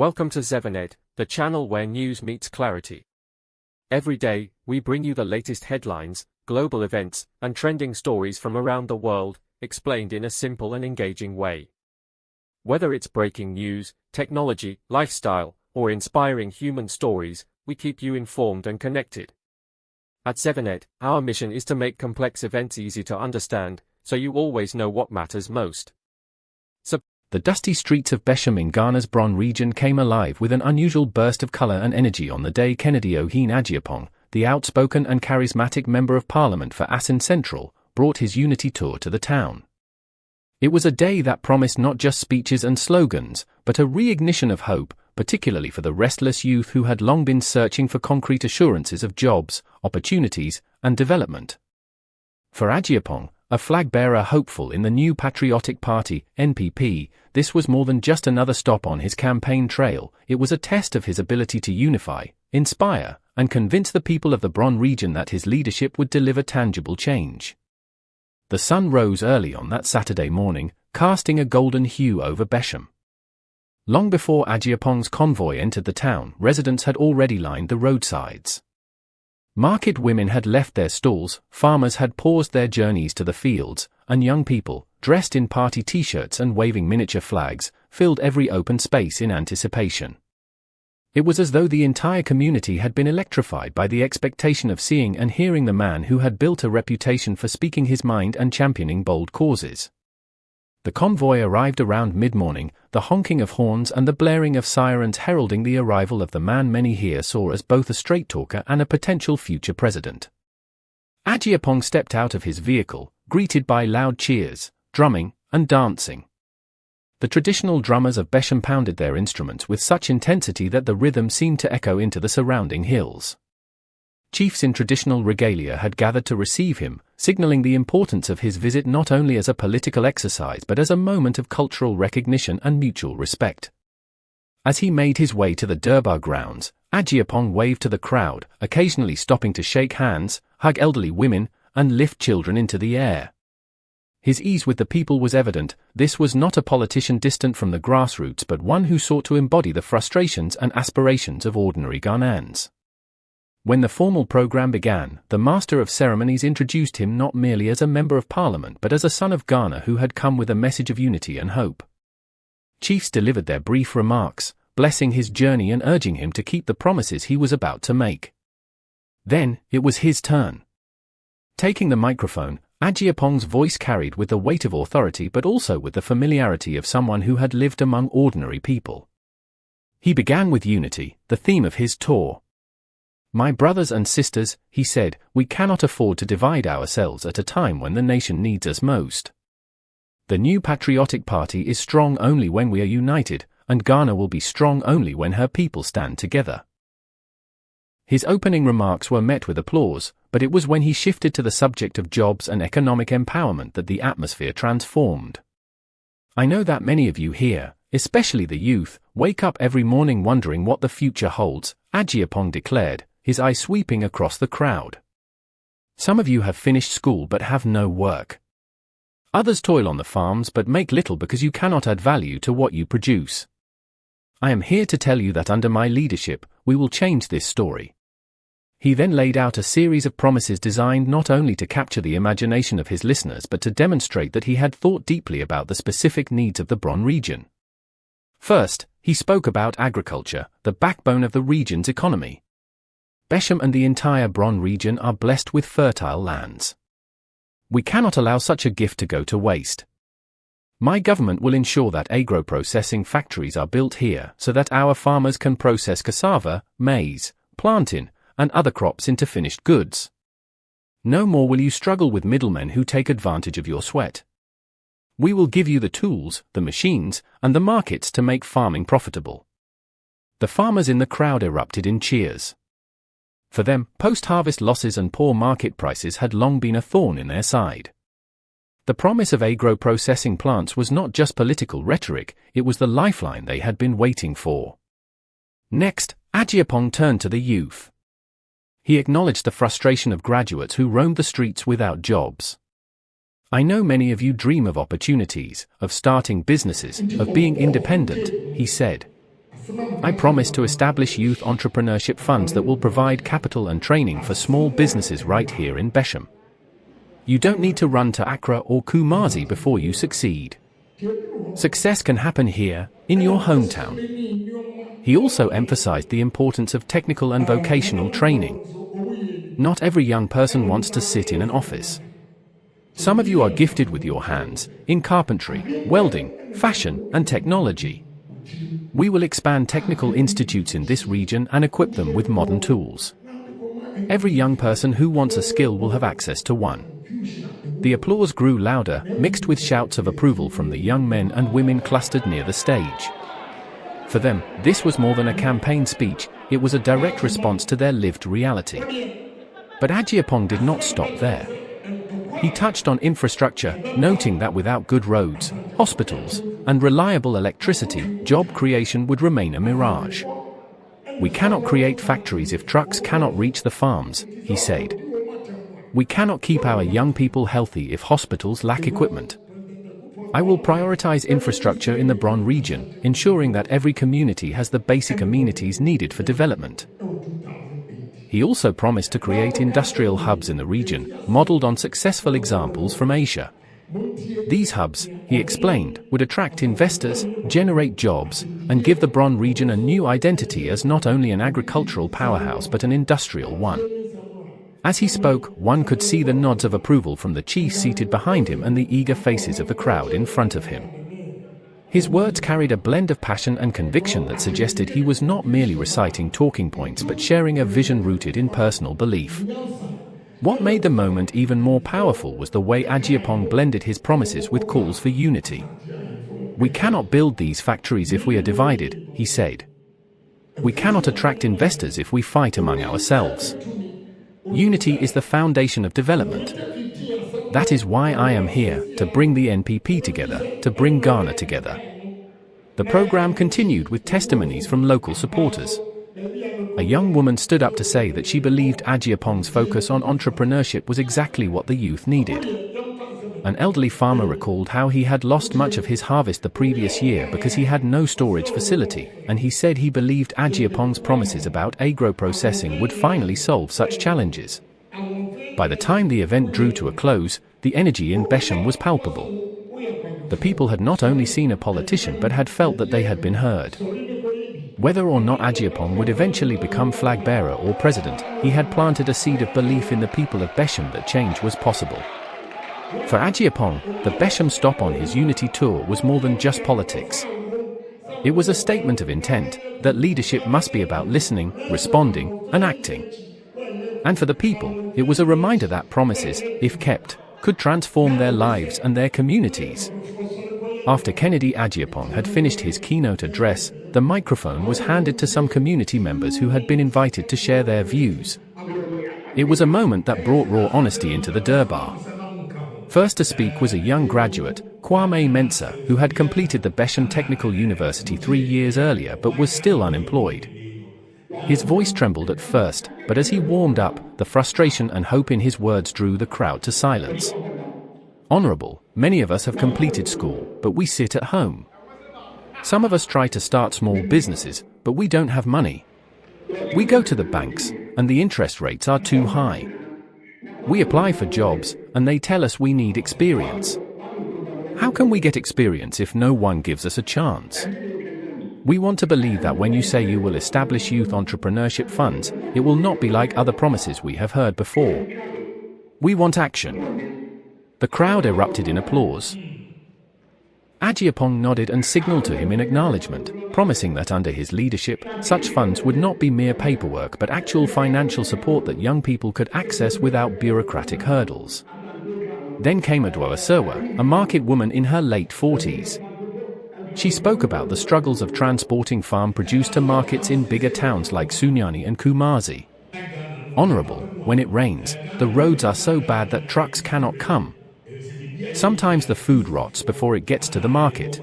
Welcome to Zevanet, the channel where news meets clarity. Every day, we bring you the latest headlines, global events, and trending stories from around the world, explained in a simple and engaging way. Whether it's breaking news, technology, lifestyle, or inspiring human stories, we keep you informed and connected. At Zevanet, our mission is to make complex events easy to understand, so you always know what matters most. The dusty streets of Becherm in Ghana's Bron region came alive with an unusual burst of color and energy on the day Kennedy Agyapong, the outspoken and charismatic member of parliament for Asin Central, brought his unity tour to the town. It was a day that promised not just speeches and slogans, but a reignition of hope, particularly for the restless youth who had long been searching for concrete assurances of jobs, opportunities, and development. For Agyapong, a flag-bearer hopeful in the new Patriotic Party, NPP, this was more than just another stop on his campaign trail. It was a test of his ability to unify, inspire, and convince the people of the Bron region that his leadership would deliver tangible change. The sun rose early on that Saturday morning, casting a golden hue over Becherm. Long before Agyapong's convoy entered the town, residents had already lined the roadsides. Market women had left their stalls, farmers had paused their journeys to the fields, and young people, dressed in party t-shirts and waving miniature flags, filled every open space in anticipation. It was as though the entire community had been electrified by the expectation of seeing and hearing the man who had built a reputation for speaking his mind and championing bold causes. The convoy arrived around mid-morning, the honking of horns and the blaring of sirens heralding the arrival of the man many here saw as both a straight-talker and a potential future president. Agyapong stepped out of his vehicle, greeted by loud cheers, drumming, and dancing. The traditional drummers of Becherm pounded their instruments with such intensity that the rhythm seemed to echo into the surrounding hills. Chiefs in traditional regalia had gathered to receive him, signaling the importance of his visit not only as a political exercise but as a moment of cultural recognition and mutual respect. As he made his way to the Durbar grounds, Agyapong waved to the crowd, occasionally stopping to shake hands, hug elderly women, and lift children into the air. His ease with the people was evident. This was not a politician distant from the grassroots but one who sought to embody the frustrations and aspirations of ordinary Ghanaians. When the formal program began, the Master of Ceremonies introduced him not merely as a member of parliament but as a son of Ghana who had come with a message of unity and hope. Chiefs delivered their brief remarks, blessing his journey and urging him to keep the promises he was about to make. Then, it was his turn. Taking the microphone, Agyapong's voice carried with the weight of authority but also with the familiarity of someone who had lived among ordinary people. He began with unity, the theme of his tour. "My brothers and sisters," he said, "we cannot afford to divide ourselves at a time when the nation needs us most. The new Patriotic Party is strong only when we are united, and Ghana will be strong only when her people stand together." His opening remarks were met with applause, but it was when he shifted to the subject of jobs and economic empowerment that the atmosphere transformed. "I know that many of you here, especially the youth, wake up every morning wondering what the future holds," Agyapong declared, his eye sweeping across the crowd. "Some of you have finished school but have no work. Others toil on the farms but make little because you cannot add value to what you produce. I am here to tell you that under my leadership, we will change this story." He then laid out a series of promises designed not only to capture the imagination of his listeners but to demonstrate that he had thought deeply about the specific needs of the Bron region. First, he spoke about agriculture, the backbone of the region's economy. Becherm and the entire Bron region are blessed with fertile lands. We cannot allow such a gift to go to waste. My government will ensure that agro-processing factories are built here so that our farmers can process cassava, maize, plantain, and other crops into finished goods. No more will you struggle with middlemen who take advantage of your sweat. We will give you the tools, the machines, and the markets to make farming profitable. The farmers in the crowd erupted in cheers. For them, post-harvest losses and poor market prices had long been a thorn in their side. The promise of agro-processing plants was not just political rhetoric, it was the lifeline they had been waiting for. Next, Agyapong turned to the youth. He acknowledged the frustration of graduates who roamed the streets without jobs. "I know many of you dream of opportunities, of starting businesses, of being independent," he said. I promise to establish youth entrepreneurship funds that will provide capital and training for small businesses right here in Becherm. You don't need to run to Accra or Kumasi before you succeed. Success can happen here, in your hometown. He also emphasized the importance of technical and vocational training. Not every young person wants to sit in an office. Some of you are gifted with your hands, in carpentry, welding, fashion, and technology. We will expand technical institutes in this region and equip them with modern tools. Every young person who wants a skill will have access to one. The applause grew louder, mixed with shouts of approval from the young men and women clustered near the stage. For them, this was more than a campaign speech, it was a direct response to their lived reality. But Agyapong did not stop there. He touched on infrastructure, noting that without good roads, hospitals, and reliable electricity, job creation would remain a mirage. We cannot create factories if trucks cannot reach the farms, he said. We cannot keep our young people healthy if hospitals lack equipment. I will prioritize infrastructure in the Bron region, ensuring that every community has the basic amenities needed for development. He also promised to create industrial hubs in the region, modeled on successful examples from Asia. These hubs, he explained, would attract investors, generate jobs, and give the Bron region a new identity as not only an agricultural powerhouse but an industrial one. As he spoke, one could see the nods of approval from the chief seated behind him and the eager faces of the crowd in front of him. His words carried a blend of passion and conviction that suggested he was not merely reciting talking points but sharing a vision rooted in personal belief. What made the moment even more powerful was the way Agyapong blended his promises with calls for unity. We cannot build these factories if we are divided, he said. We cannot attract investors if we fight among ourselves. Unity is the foundation of development. That is why I am here, to bring the NPP together, to bring Ghana together. The program continued with testimonies from local supporters. A young woman stood up to say that she believed Agyapong's focus on entrepreneurship was exactly what the youth needed. An elderly farmer recalled how he had lost much of his harvest the previous year because he had no storage facility, and he said he believed Agyapong's promises about agro-processing would finally solve such challenges. By the time the event drew to a close, the energy in Becherm was palpable. The people had not only seen a politician but had felt that they had been heard. Whether or not Agyapong would eventually become flag bearer or president, he had planted a seed of belief in the people of Becherm that change was possible. For Agyapong, the Becherm stop on his unity tour was more than just politics. It was a statement of intent that leadership must be about listening, responding, and acting. And for the people, it was a reminder that promises, if kept, could transform their lives and their communities. After Kennedy Agyapong had finished his keynote address, the microphone was handed to some community members who had been invited to share their views. It was a moment that brought raw honesty into the Durbar. First to speak was a young graduate, Kwame Mensah, who had completed the Becherm Technical University 3 years earlier but was still unemployed. His voice trembled at first, but as he warmed up, the frustration and hope in his words drew the crowd to silence. Honorable, many of us have completed school, but we sit at home. Some of us try to start small businesses, but we don't have money. We go to the banks, and the interest rates are too high. We apply for jobs, and they tell us we need experience. How can we get experience if no one gives us a chance? We want to believe that when you say you will establish youth entrepreneurship funds, it will not be like other promises we have heard before. We want action. The crowd erupted in applause. Agyapong nodded and signaled to him in acknowledgement, promising that under his leadership, such funds would not be mere paperwork but actual financial support that young people could access without bureaucratic hurdles. Then came Adwoa Serwa, a market woman in her late 40s. She spoke about the struggles of transporting farm produce to markets in bigger towns like Sunyani and Kumasi. Honorable, when it rains, the roads are so bad that trucks cannot come. Sometimes the food rots before it gets to the market.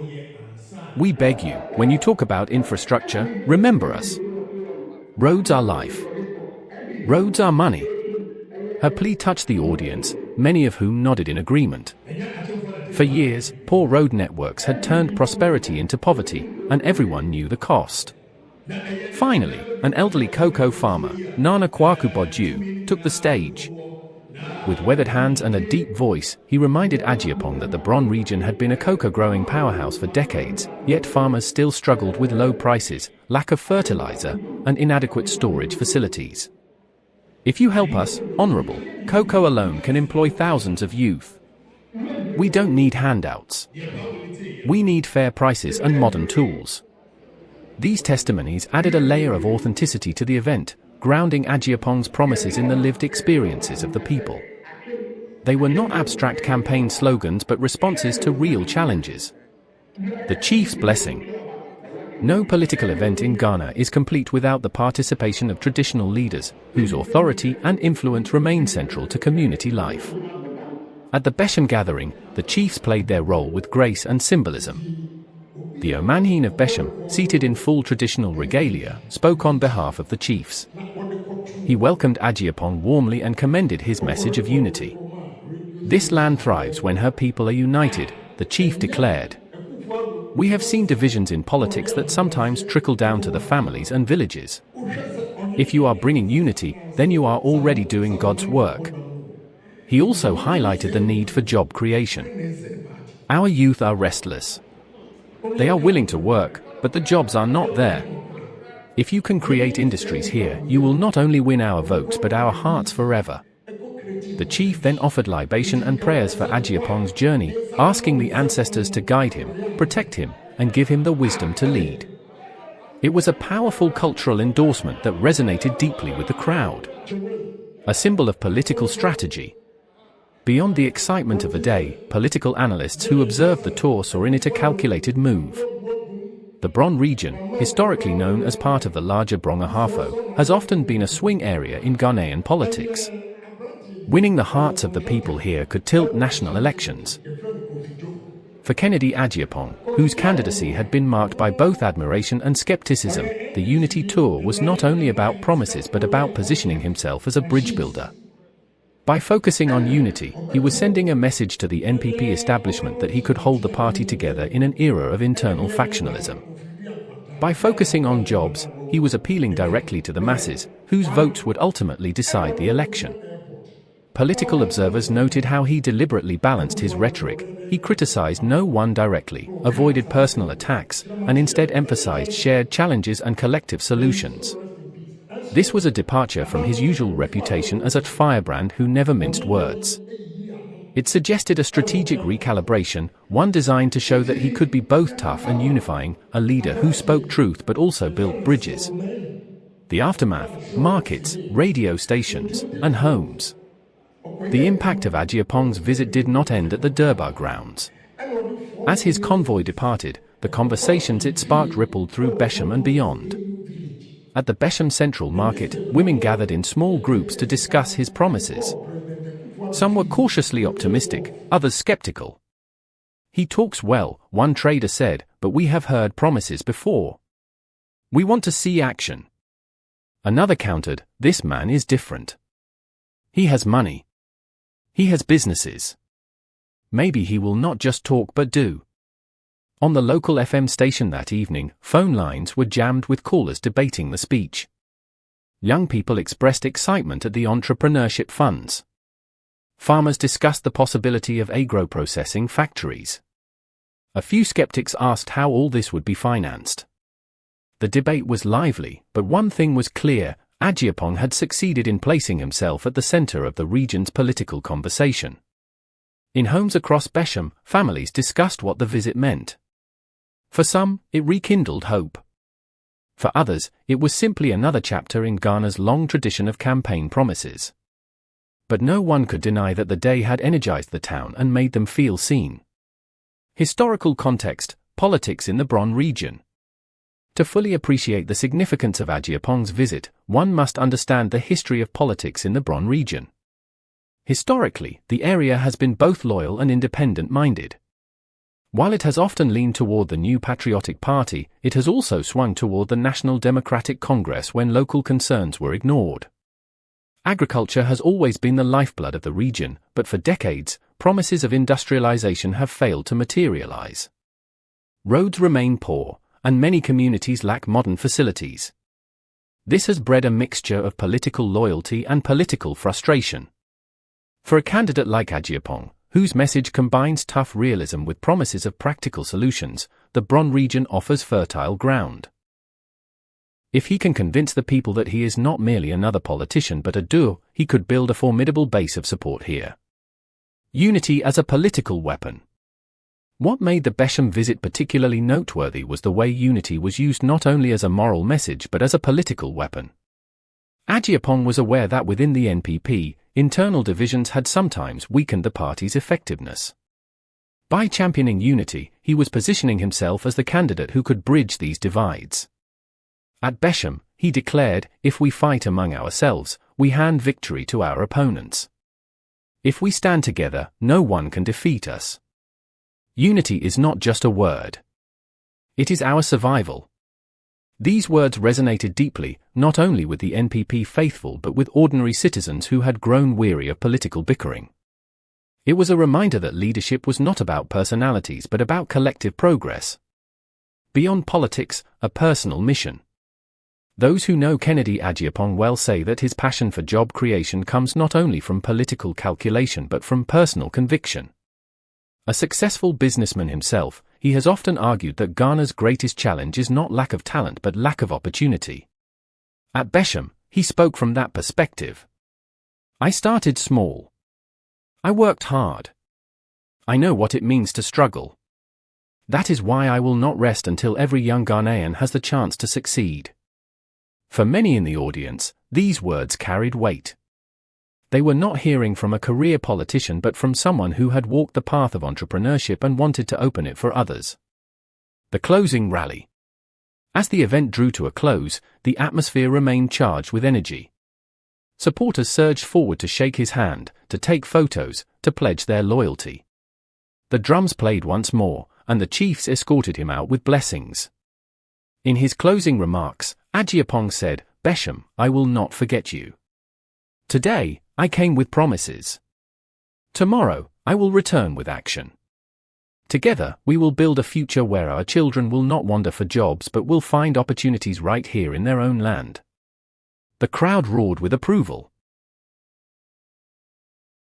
We beg you, when you talk about infrastructure, remember us. Roads are life. Roads are money. Her plea touched the audience, many of whom nodded in agreement. For years, poor road networks had turned prosperity into poverty, and everyone knew the cost. Finally, an elderly cocoa farmer, Nana Kwaku Boju, took the stage. With weathered hands and a deep voice, he reminded Agyapong that the Bron region had been a cocoa-growing powerhouse for decades, yet farmers still struggled with low prices, lack of fertilizer, and inadequate storage facilities. If you help us, Honorable, cocoa alone can employ thousands of youth. We don't need handouts. We need fair prices and modern tools. These testimonies added a layer of authenticity to the event, grounding Agyapong's promises in the lived experiences of the people. They were not abstract campaign slogans but responses to real challenges. The Chief's Blessing. No political event in Ghana is complete without the participation of traditional leaders, whose authority and influence remain central to community life. At the Becherm gathering, the chiefs played their role with grace and symbolism. The Omanhene of Becherm, seated in full traditional regalia, spoke on behalf of the chiefs. He welcomed Agyapong warmly and commended his message of unity. "This land thrives when her people are united," the chief declared. "We have seen divisions in politics that sometimes trickle down to the families and villages. If you are bringing unity, then you are already doing God's work." He also highlighted the need for job creation. "Our youth are restless. They are willing to work, but the jobs are not there. If you can create industries here, you will not only win our votes but our hearts forever." The chief then offered libation and prayers for Agyapong's journey, asking the ancestors to guide him, protect him, and give him the wisdom to lead. It was a powerful cultural endorsement that resonated deeply with the crowd. A symbol of political strategy. Beyond the excitement of the day, political analysts who observed the tour saw in it a calculated move. The Bron region, historically known as part of the larger Brong-Ahafo, has often been a swing area in Ghanaian politics. Winning the hearts of the people here could tilt national elections. For Kennedy Agyapong, whose candidacy had been marked by both admiration and skepticism, the Unity Tour was not only about promises but about positioning himself as a bridge builder. By focusing on unity, he was sending a message to the NPP establishment that he could hold the party together in an era of internal factionalism. By focusing on jobs, he was appealing directly to the masses, whose votes would ultimately decide the election. Political observers noted how he deliberately balanced his rhetoric. He criticized no one directly, avoided personal attacks, and instead emphasized shared challenges and collective solutions. This was a departure from his usual reputation as a firebrand who never minced words. It suggested a strategic recalibration, one designed to show that he could be both tough and unifying, a leader who spoke truth but also built bridges. The aftermath: markets, radio stations, and homes. The impact of Agyapong's visit did not end at the Durbar grounds. As his convoy departed, the conversations it sparked rippled through Becherm and beyond. At the Becherm Central Market, women gathered in small groups to discuss his promises. Some were cautiously optimistic, others skeptical. "He talks well," one trader said, "but we have heard promises before. We want to see action." Another countered, "This man is different. He has money. He has businesses. Maybe he will not just talk but do." On the local FM station that evening, phone lines were jammed with callers debating the speech. Young people expressed excitement at the entrepreneurship funds. Farmers discussed the possibility of agro-processing factories. A few skeptics asked how all this would be financed. The debate was lively, but one thing was clear: Agyapong had succeeded in placing himself at the center of the region's political conversation. In homes across Becherm, families discussed what the visit meant. For some, it rekindled hope. For others, it was simply another chapter in Ghana's long tradition of campaign promises. But no one could deny that the day had energized the town and made them feel seen. Historical context: politics in the Bron region. To fully appreciate the significance of Agyapong's visit, one must understand the history of politics in the Bron region. Historically, the area has been both loyal and independent-minded. While it has often leaned toward the New Patriotic Party, it has also swung toward the National Democratic Congress when local concerns were ignored. Agriculture has always been the lifeblood of the region, but for decades, promises of industrialization have failed to materialize. Roads remain poor, and many communities lack modern facilities. This has bred a mixture of political loyalty and political frustration. For a candidate like Agyapong, whose message combines tough realism with promises of practical solutions, the Bron region offers fertile ground. If he can convince the people that he is not merely another politician but a doer, he could build a formidable base of support here. Unity as a political weapon. What made the Becherm visit particularly noteworthy was the way unity was used not only as a moral message but as a political weapon. Agyapong was aware that within the NPP, internal divisions had sometimes weakened the party's effectiveness. By championing unity, he was positioning himself as the candidate who could bridge these divides. At Becherm, he declared, "If we fight among ourselves, we hand victory to our opponents. If we stand together, no one can defeat us." Unity is not just a word. It is our survival. These words resonated deeply, not only with the NPP faithful but with ordinary citizens who had grown weary of political bickering. It was a reminder that leadership was not about personalities but about collective progress. Beyond politics, a personal mission. Those who know Kennedy Agyapong well say that his passion for job creation comes not only from political calculation but from personal conviction. A successful businessman himself, he has often argued that Ghana's greatest challenge is not lack of talent but lack of opportunity. At Becherm, he spoke from that perspective. "I started small. I worked hard. I know what it means to struggle. That is why I will not rest until every young Ghanaian has the chance to succeed." For many in the audience, these words carried weight. They were not hearing from a career politician but from someone who had walked the path of entrepreneurship and wanted to open it for others. The closing rally. As the event drew to a close, the atmosphere remained charged with energy. Supporters surged forward to shake his hand, to take photos, to pledge their loyalty. The drums played once more, and the chiefs escorted him out with blessings. In his closing remarks, Agyapong said, "Becherm, I will not forget you. Today, I came with promises. Tomorrow, I will return with action. Together, we will build a future where our children will not wander for jobs but will find opportunities right here in their own land." The crowd roared with approval.